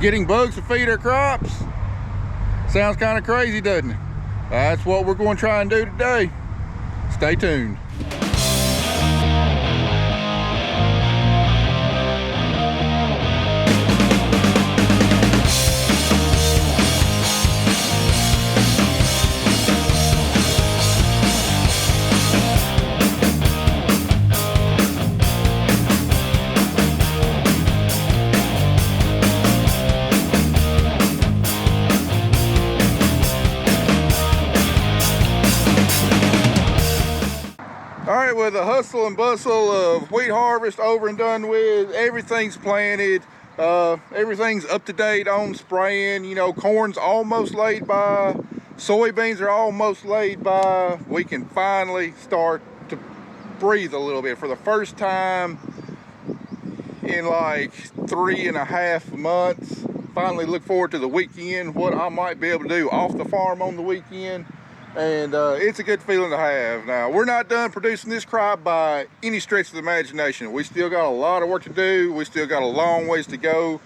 getting bugs to feed our crops. Sounds kind of crazy, doesn't it? That's what we're going to try and do today. Stay tuned. Alright, with the hustle and bustle of wheat harvest over and done with, everything's planted, everything's up to date on spraying. You know, corn's almost laid by, soybeans are almost laid by. We can finally start to breathe a little bit for the first time in like 3.5 months. Finally look forward to the weekend, what I might be able to do off the farm on the weekend. And it's a good feeling to have. Now, we're not done producing this crop by any stretch of the imagination. We still got a lot of work to do. We still got a long ways to go.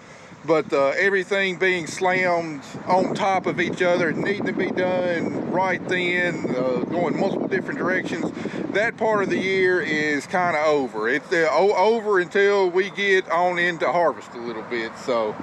But everything being slammed on top of each other, needing to be done right then, going multiple different directions, that part of the year is kind of over. It's over until we get on into harvest a little bit. So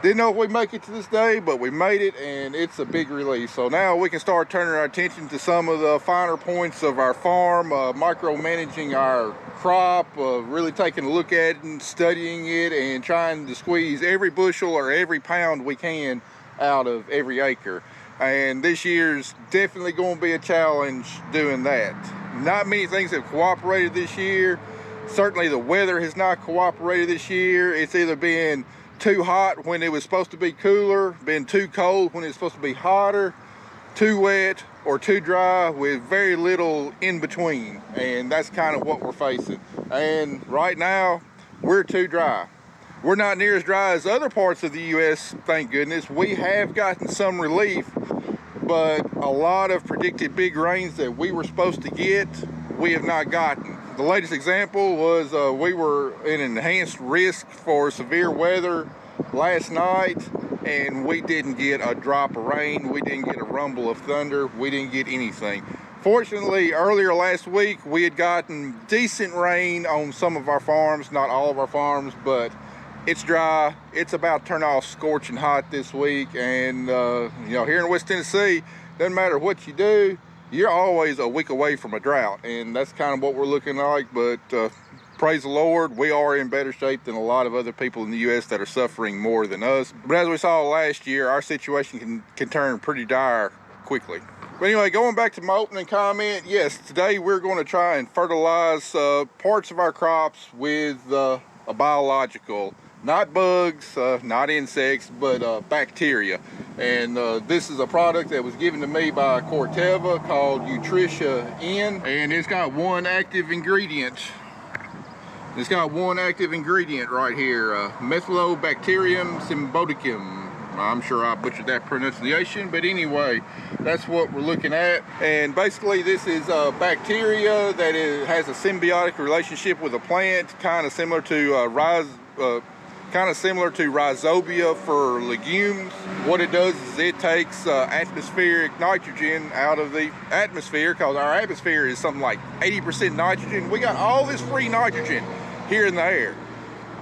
didn't know if we'd make it to this day, but we made it, and it's a big release. So now we can start turning our attention to some of the finer points of our farm, micromanaging our crop, really taking a look at it and studying it and trying to squeeze every bushel or every pound we can out of every acre. And this year's definitely going to be a challenge doing that. Not many things have cooperated this year. Certainly the weather has not cooperated this year. It's either been too hot when it was supposed to be cooler, been too cold when it's supposed to be hotter, too wet or too dry, with very little in between. And that's kind of what we're facing. And right now, we're too dry. We're not near as dry as other parts of the U.S., thank goodness. We have gotten some relief, but a lot of predicted big rains that we were supposed to get, we have not gotten. The latest example was we were in enhanced risk for severe weather last night, and we didn't get a drop of rain. We didn't get a rumble of thunder. We didn't get anything. Fortunately, earlier last week, we had gotten decent rain on some of our farms, not all of our farms, but it's dry. It's about to turn off scorching hot this week. And, you know, here in West Tennessee, doesn't matter what you do, you're always a week away from a drought, and that's kind of what we're looking like. But praise the Lord, we are in better shape than a lot of other people in the U.S. that are suffering more than us. But as we saw last year, our situation can turn pretty dire quickly. But anyway, going back to my opening comment, yes, today we're going to try and fertilize parts of our crops with a biological. Not bugs, not insects, but bacteria. And this is a product that was given to me by Corteva called Utrisha N. And it's got one active ingredient. It's got one active ingredient right here, Methylobacterium symbioticum. I'm sure I butchered that pronunciation, but anyway, that's what we're looking at. And basically this is a bacteria that has a symbiotic relationship with a plant, kind of similar to rhizobia for legumes. What it does is it takes atmospheric nitrogen out of the atmosphere, because our atmosphere is something like 80% nitrogen. We got all this free nitrogen here in the air,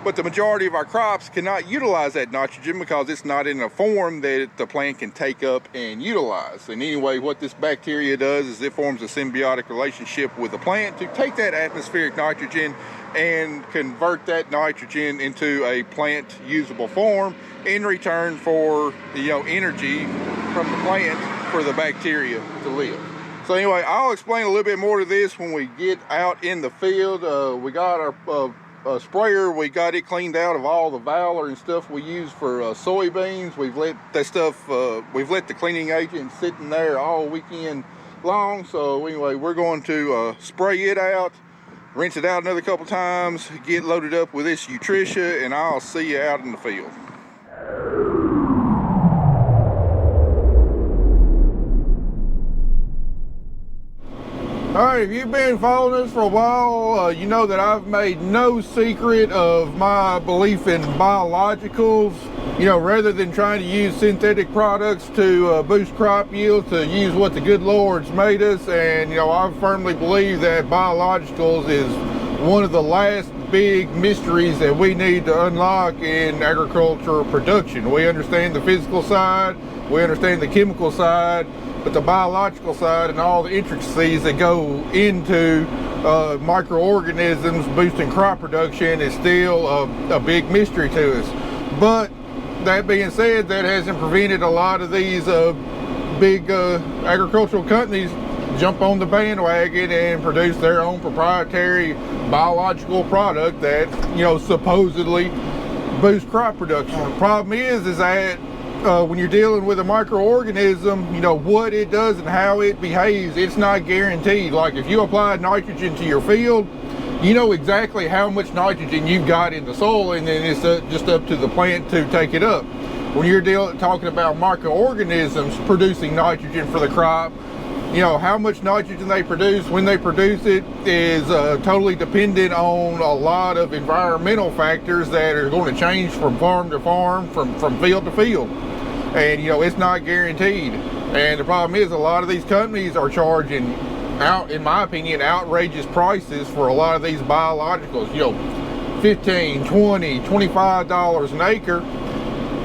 but the majority of our crops cannot utilize that nitrogen because it's not in a form that the plant can take up and utilize. And anyway, what this bacteria does is it forms a symbiotic relationship with the plant to take that atmospheric nitrogen and convert that nitrogen into a plant usable form in return for, you know, energy from the plant for the bacteria to live. So anyway, I'll explain a little bit more to this when we get out in the field. We got our sprayer, we got it cleaned out of all the Valor and stuff we use for soybeans. We've let that stuff, we've let the cleaning agent sitting there all weekend long. So anyway, we're going to spray it out, rinse it out another couple times, get loaded up with this Utrisha, and I'll see you out in the field. All right, if you've been following us for a while, you know that I've made no secret of my belief in biologicals. You know, rather than trying to use synthetic products to boost crop yield, to use what the good Lord's made us. And, you know, I firmly believe that biologicals is one of the last big mysteries that we need to unlock in agricultural production. We understand the physical side, we understand the chemical side, but the biological side and all the intricacies that go into microorganisms boosting crop production is still a big mystery to us. But that being said, that hasn't prevented a lot of these big agricultural companies jump on the bandwagon and produce their own proprietary biological product that, you know, supposedly boosts crop production. The problem is that when you're dealing with a microorganism, you know, what it does and how it behaves, it's not guaranteed. Like if you apply nitrogen to your field, you know exactly how much nitrogen you've got in the soil, and then it's just up to the plant to take it up. When you're talking about microorganisms producing nitrogen for the crop, you know, how much nitrogen they produce, when they produce it, is totally dependent on a lot of environmental factors that are going to change from farm to farm, from field to field. And, you know, it's not guaranteed. And the problem is a lot of these companies are charging out, in my opinion, outrageous prices for a lot of these biologicals. You know, $15, $20, $25 an acre.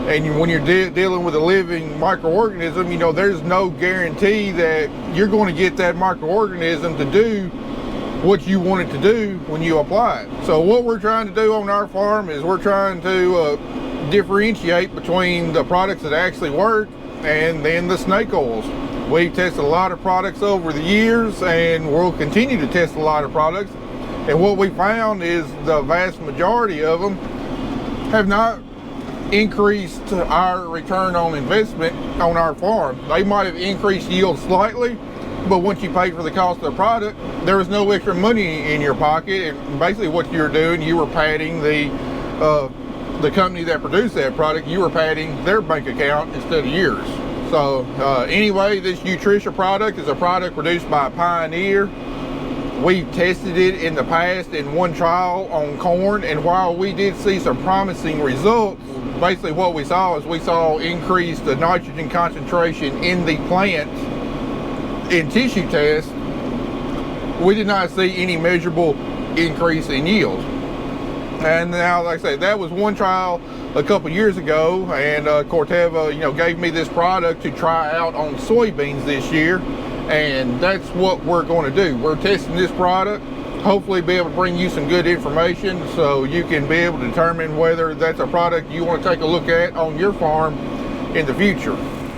And when you're dealing with a living microorganism, you know, there's no guarantee that you're going to get that microorganism to do what you want it to do when you apply it. So what we're trying to do on our farm is we're trying to differentiate between the products that actually work and then the snake oils. We've tested a lot of products over the years, and we'll continue to test a lot of products. And what we found is the vast majority of them have not increased our return on investment on our farm. They might have increased yield slightly, but once you pay for the cost of the product, there was no extra money in your pocket. And basically what you were doing, you were padding the company that produced that product, you were padding their bank account instead of yours. So anyway, this Utrisha product is a product produced by Pioneer. We've tested it in the past in one trial on corn, and while we did see some promising results, basically what we saw is we saw increased the nitrogen concentration in the plant in tissue tests. We did not see any measurable increase in yield. And now, like I say, that was one trial a couple years ago, and Corteva, you know, gave me this product to try out on soybeans this year, and that's what we're going to do. We're testing this product, hopefully be able to bring you some good information so you can be able to determine whether that's a product you want to take a look at on your farm in the future.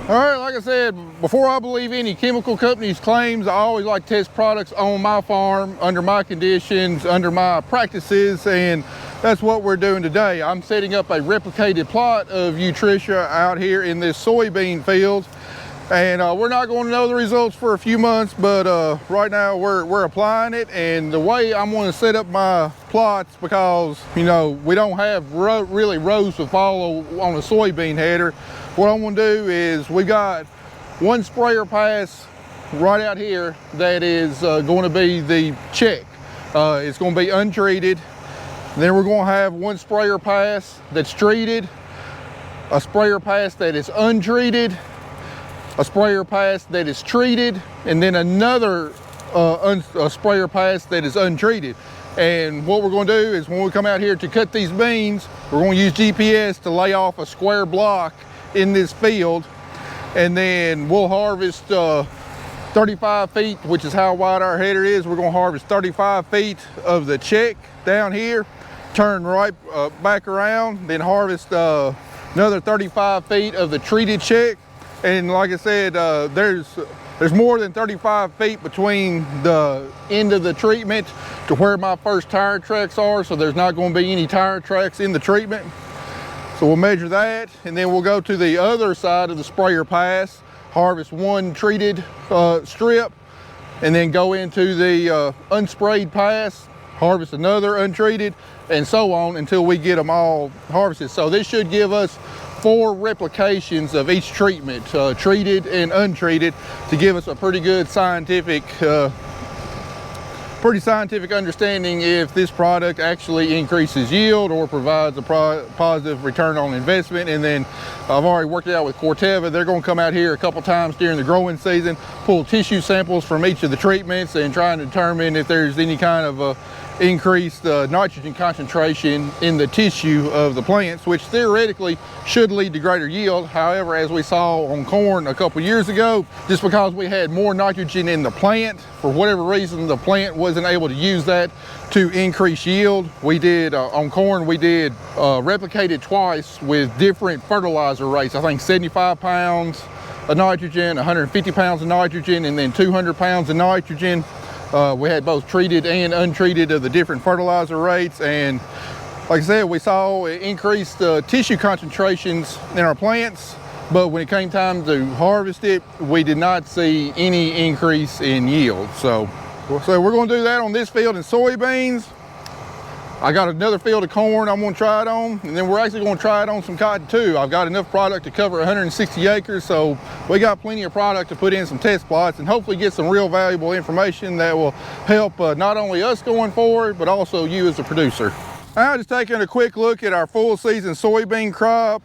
All right, like I said, before I believe any chemical company's claims, I always like to test products on my farm, under my conditions, under my practices, and that's what we're doing today. I'm setting up a replicated plot of Utrisha out here in this soybean field, and we're not going to know the results for a few months, but right now we're applying it. And the way I'm going to set up my plots, because, you know, we don't have really rows to follow on a soybean header, what I'm going to do is we got one sprayer pass right out here that is going to be the check. It's going to be untreated. Then we're going to have one sprayer pass that's treated, a sprayer pass that is untreated, a sprayer pass that is treated, and then another a sprayer pass that is untreated. And what we're going to do is when we come out here to cut these beans, we're going to use GPS to lay off a square block in this field, and then we'll harvest 35 feet, which is how wide our header is. We're going to harvest 35 feet of the check down here, turn right back around, then harvest another 35 feet of the treated check. And like I said, there's more than 35 feet between the end of the treatment to where my first tire tracks are, so there's not going to be any tire tracks in the treatment. So we'll measure that, and then we'll go to the other side of the sprayer pass, harvest one treated strip, and then go into the unsprayed pass, harvest another untreated, and so on until we get them all harvested. So this should give us 4 replications of each treatment, treated and untreated, to give us a pretty good scientific pretty scientific understanding if this product actually increases yield or provides a positive return on investment. And then I've already worked it out with Corteva. They're going to come out here a couple times during the growing season, pull tissue samples from each of the treatments and try and determine if there's any kind of increased nitrogen concentration in the tissue of the plants, which theoretically should lead to greater yield. However, as we saw on corn a couple years ago, just because we had more nitrogen in the plant, for whatever reason, the plant wasn't able to use that to increase yield. We did, on corn, we did replicated twice with different fertilizer rates. I think 75 pounds of nitrogen, 150 pounds of nitrogen, and then 200 pounds of nitrogen. We had both treated and untreated of the different fertilizer rates, and like I said, we saw increased tissue concentrations in our plants, but when it came time to harvest it, we did not see any increase in yield. So we're going to do that on this field in soybeans. I got another field of corn I'm going to try it on, and then we're actually going to try it on some cotton too. I've got enough product to cover 160 acres, so we got plenty of product to put in some test plots and hopefully get some real valuable information that will help not only us going forward, but also you as a producer. Now, just taking a quick look at our full season soybean crop.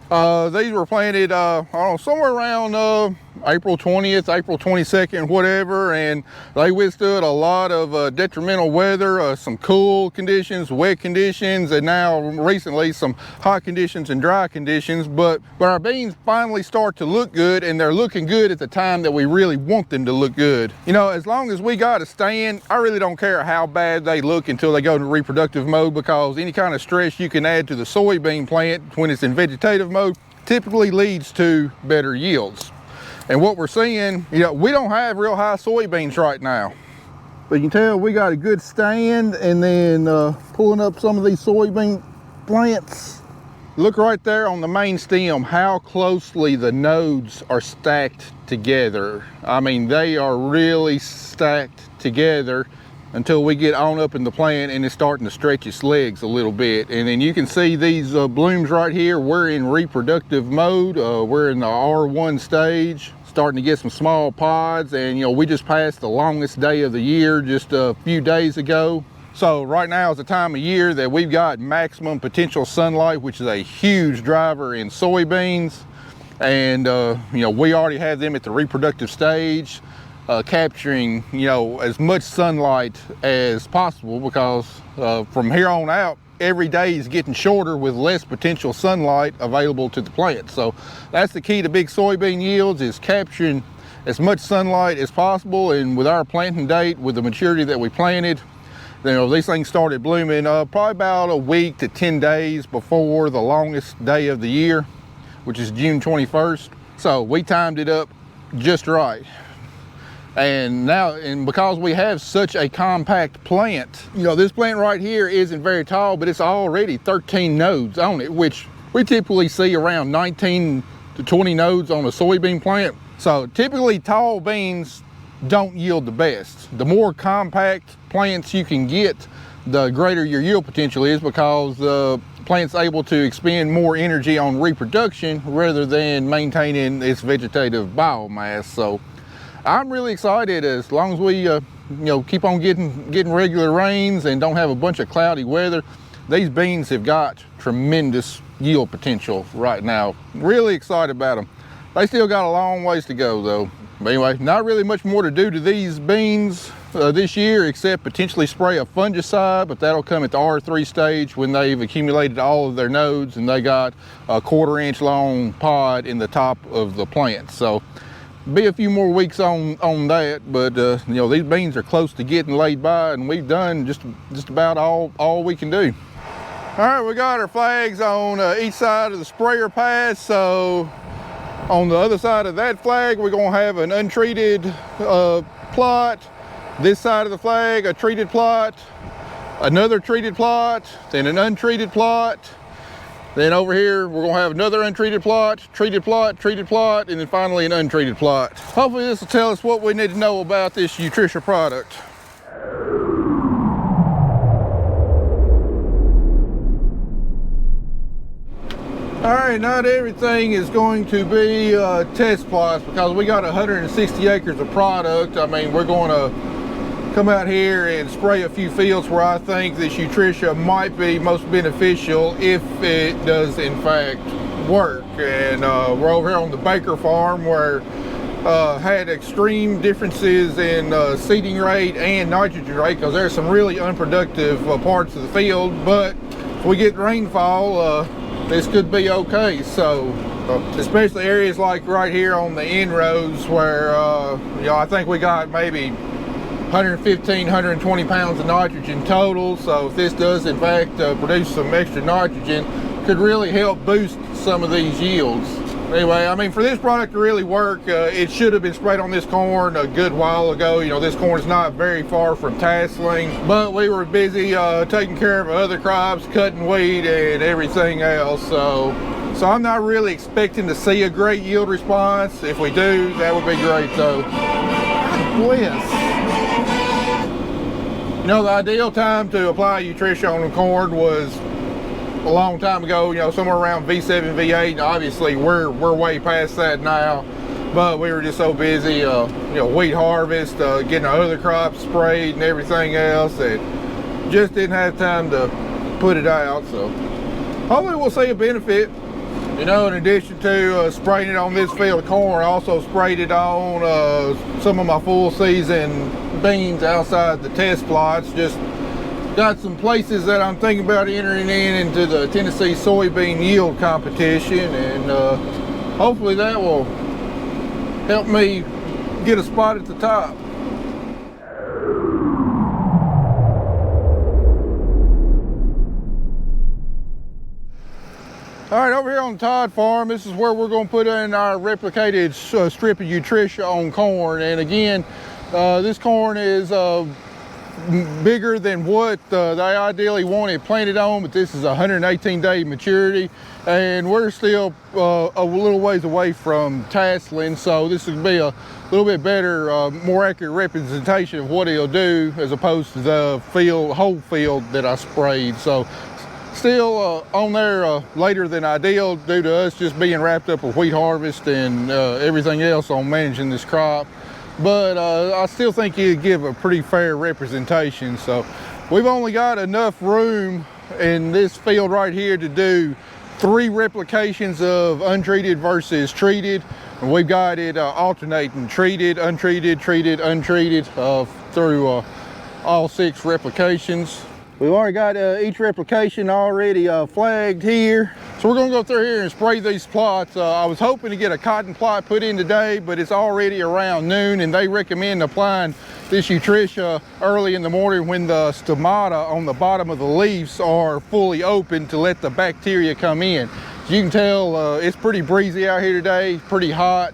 These were planted, I don't know, somewhere around April 20th, April 22nd, whatever, and they withstood a lot of detrimental weather, some cool conditions, wet conditions, and now recently some hot conditions and dry conditions. But our beans finally start to look good, and they're looking good at the time that we really want them to look good. You know, as long as we got a stand, I really don't care how bad they look until they go into reproductive mode, because any kind of stress you can add to the soybean plant when it's in vegetative mode typically leads to better yields. And what we're seeing, you know, we don't have real high soybeans right now, but you can tell we got a good stand. And then pulling up some of these soybean plants, look right there on the main stem how closely the nodes are stacked together. I mean, they are really stacked together until we get on up in the plant and it's starting to stretch its legs a little bit. And then you can see these blooms right here. We're in reproductive mode. We're in the R1 stage, starting to get some small pods. And you know, we just passed the longest day of the year just a few days ago. So right now is the time of year that we've got maximum potential sunlight, which is a huge driver in soybeans. And you know, we already have them at the reproductive stage, capturing, you know, as much sunlight as possible, because from here on out, every day is getting shorter with less potential sunlight available to the plant. So that's the key to big soybean yields, is capturing as much sunlight as possible. And with our planting date, with the maturity that we planted, you know, these things started blooming probably about a week to 10 days before the longest day of the year, which is June 21st. So we timed it up just right. And now, and because we have such a compact plant, you know, this plant right here isn't very tall, but it's already 13 nodes on it, which we typically see around 19 to 20 nodes on a soybean plant. So typically tall beans don't yield the best. The more compact plants you can get, the greater your yield potential is, because the plant's able to expend more energy on reproduction rather than maintaining its vegetative biomass. So I'm really excited, as long as we you know, keep on getting regular rains and don't have a bunch of cloudy weather. These beans have got tremendous yield potential right now. Really excited about them. They still got a long ways to go though. But anyway, not really much more to do to these beans this year, except potentially spray a fungicide, but that'll come at the R3 stage when they've accumulated all of their nodes and they got a 1/4 inch long pod in the top of the plant. So be a few more weeks on that, but you know, these beans are close to getting laid by, and we've done just about all we can do. All right, we got our flags on each side of the sprayer pass. So on the other side of that flag, we're gonna have an untreated plot. This side of the flag, a treated plot, another treated plot, then an untreated plot. Then over here, we're gonna have another untreated plot, treated plot, and then finally an untreated plot. Hopefully this will tell us what we need to know about this Utrisha product. All right, not everything is going to be test plots, because we got 160 acres of product. I mean, we're going to come out here and spray a few fields where I think this Utrisha might be most beneficial if it does in fact work. And we're over here on the Baker farm where had extreme differences in seeding rate and nitrogen rate, because there's some really unproductive parts of the field, but if we get rainfall, this could be okay. So especially areas like right here on the end rows where you know, I think we got maybe 115, 120 pounds of nitrogen total. So if this does in fact produce some extra nitrogen, could really help boost some of these yields. Anyway, I mean, for this product to really work, it should have been sprayed on this corn a good while ago. You know, this corn is not very far from tasseling, but we were busy taking care of other crops, cutting weed and everything else. So I'm not really expecting to see a great yield response. If we do, that would be great though. Bliss. You know, the ideal time to apply Utrisha on the corn was a long time ago, you know, somewhere around V7, V8. Obviously we're way past that now, but we were just so busy, you know, wheat harvest, getting our other crops sprayed and everything else, that just didn't have time to put it out. So hopefully we'll see a benefit. You know, in addition to spraying it on this field of corn, I also sprayed it on some of my full season beans outside the test plots. Just got some places that I'm thinking about entering into the Tennessee soybean yield competition, and hopefully that will help me get a spot at the top. All right, over here on the Todd farm, this is where we're going to put in our replicated strip of Utrisha on corn. And again, this corn is bigger than what they ideally wanted planted on, but this is 118-day maturity, and we're still a little ways away from tasseling, so this would be a little bit better, more accurate representation of what it'll do as opposed to the whole field that I sprayed. So still on there later than ideal due to us just being wrapped up with wheat harvest and everything else on managing this crop. But I still think you give a pretty fair representation. So we've only got enough room in this field right here to do 3 replications of untreated versus treated. And we've got it alternating treated, untreated, treated, untreated through all 6 replications. We've already got each replication already flagged here. So we're gonna go through here and spray these plots. I was hoping to get a cotton plot put in today, but it's already around noon, and they recommend applying this Utrisha early in the morning when the stomata on the bottom of the leaves are fully open to let the bacteria come in. As you can tell, it's pretty breezy out here today, pretty hot.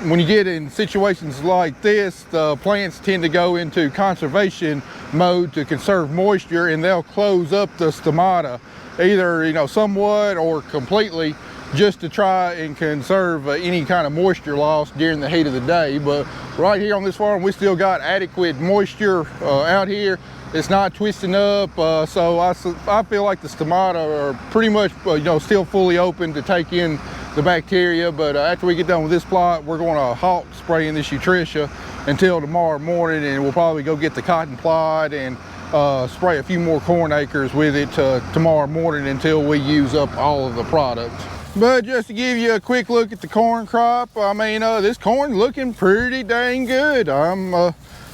When you get in situations like this, the plants tend to go into conservation mode to conserve moisture, and they'll close up the stomata, either, you know, somewhat or completely, just to try and conserve any kind of moisture loss during the heat of the day. But right here on this farm, we still got adequate moisture out here. It's not twisting up, so I feel like the stomata are pretty much, you know, still fully open to take in the bacteria. But after we get done with this plot, we're going to halt spraying this Utrisha until tomorrow morning, and we'll probably go get the cotton plot and spray a few more corn acres with it tomorrow morning until we use up all of the product. But just to give you a quick look at the corn crop, I mean, this corn looking pretty dang good.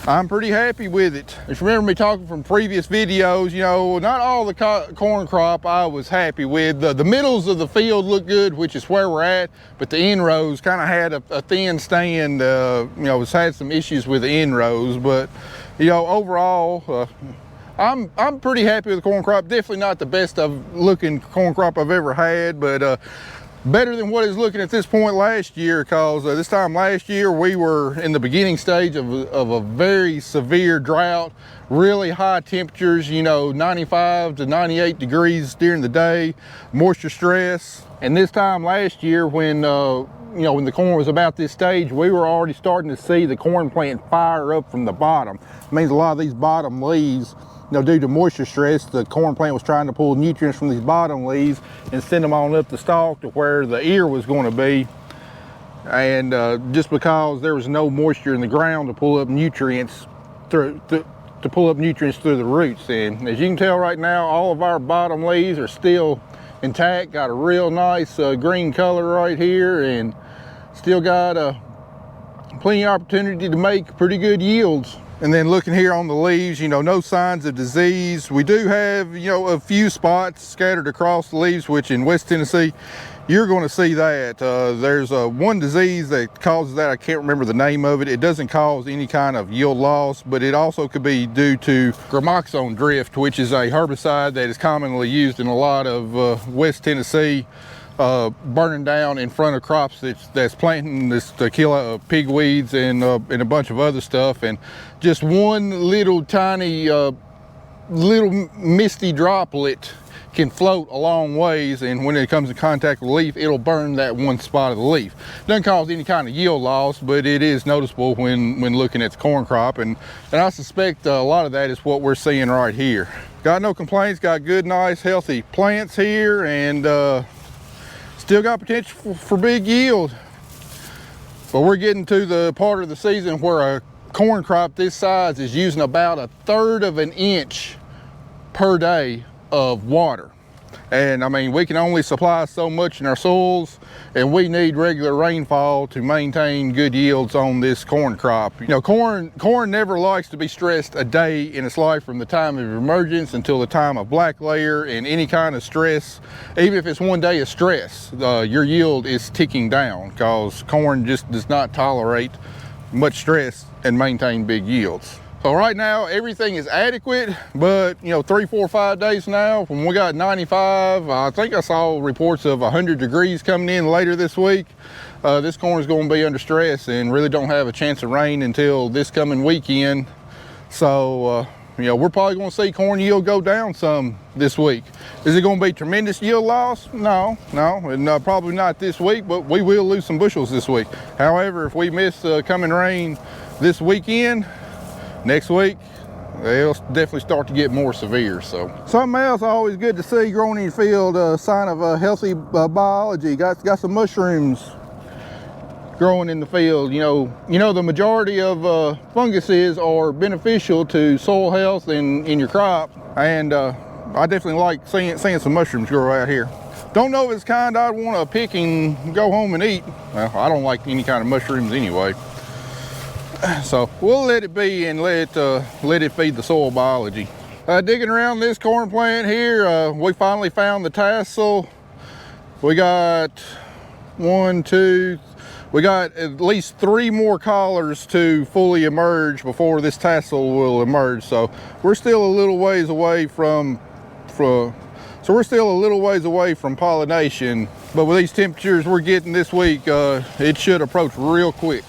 I'm pretty happy with it. If you remember me talking from previous videos, you know, not all the corn crop I was happy with. The middles of the field look good, which is where we're at, but the end rows kind of had a thin stand, you know, it's had some issues with the end rows. But, you know, overall, I'm pretty happy with the corn crop. Definitely not the best looking corn crop I've ever had, but better than what it's looking at this point last year, because this time last year we were in the beginning stage of a very severe drought, really high temperatures, you know, 95 to 98 degrees during the day, moisture stress. And this time last year when you know, when the corn was about this stage, we were already starting to see the corn plant fire up from the bottom. It means a lot of these bottom leaves, you know, due to moisture stress, the corn plant was trying to pull nutrients from these bottom leaves and send them on up the stalk to where the ear was going to be. and just because there was no moisture in the ground to pull up nutrients through the roots. And as you can tell right now, all of our bottom leaves are still intact, got a real nice green color right here, and still got plenty of opportunity to make pretty good yields. And then looking here on the leaves, you know, no signs of disease. We do have, you know, a few spots scattered across the leaves, which in West Tennessee, you're going to see that. There's one disease that causes that. I can't remember the name of it. It doesn't cause any kind of yield loss, but it also could be due to gramoxone drift, which is a herbicide that is commonly used in a lot of West Tennessee, burning down in front of crops that's planting this to kill pigweeds and a bunch of other stuff. And just one little tiny little misty droplet can float a long ways, and when it comes in contact with the leaf, it'll burn that one spot of the leaf. Doesn't cause any kind of yield loss, but it is noticeable when looking at the corn crop, and I suspect a lot of that is what we're seeing right here. Got no complaints, got good, nice, healthy plants here, and still got potential for big yield. But we're getting to the part of the season where a corn crop this size is using about 1/3 of an inch per day of water. And I mean, we can only supply so much in our soils, and we need regular rainfall to maintain good yields on this corn crop. You know, corn never likes to be stressed a day in its life from the time of emergence until the time of black layer, and any kind of stress, even if it's one day of stress, your yield is ticking down, because corn just does not tolerate much stress and maintain big yields. So right now, everything is adequate, but you know, 3, 4, 5 days now, when we got 95, I think I saw reports of 100 degrees coming in later this week. This corn is going to be under stress and really don't have a chance of rain until this coming weekend. So, you know, we're probably going to see corn yield go down some this week. Is it going to be tremendous yield loss? No, and probably not this week, but we will lose some bushels this week. However, if we miss coming rain this weekend, next week, they'll definitely start to get more severe. So something else always good to see growing in your field, a sign of a healthy biology. Got some mushrooms growing in the field. You know the majority of funguses are beneficial to soil health and in your crop, and I definitely like seeing some mushrooms grow out here. Don't know if it's kind I'd want to pick and go home and eat. Well, I don't like any kind of mushrooms anyway. So we'll let it be and let it feed the soil biology. Digging around this corn plant here, we finally found the tassel. We got we got at least 3 more collars to fully emerge before this tassel will emerge. So we're still a little ways away from pollination. But with these temperatures we're getting this week, it should approach real quick.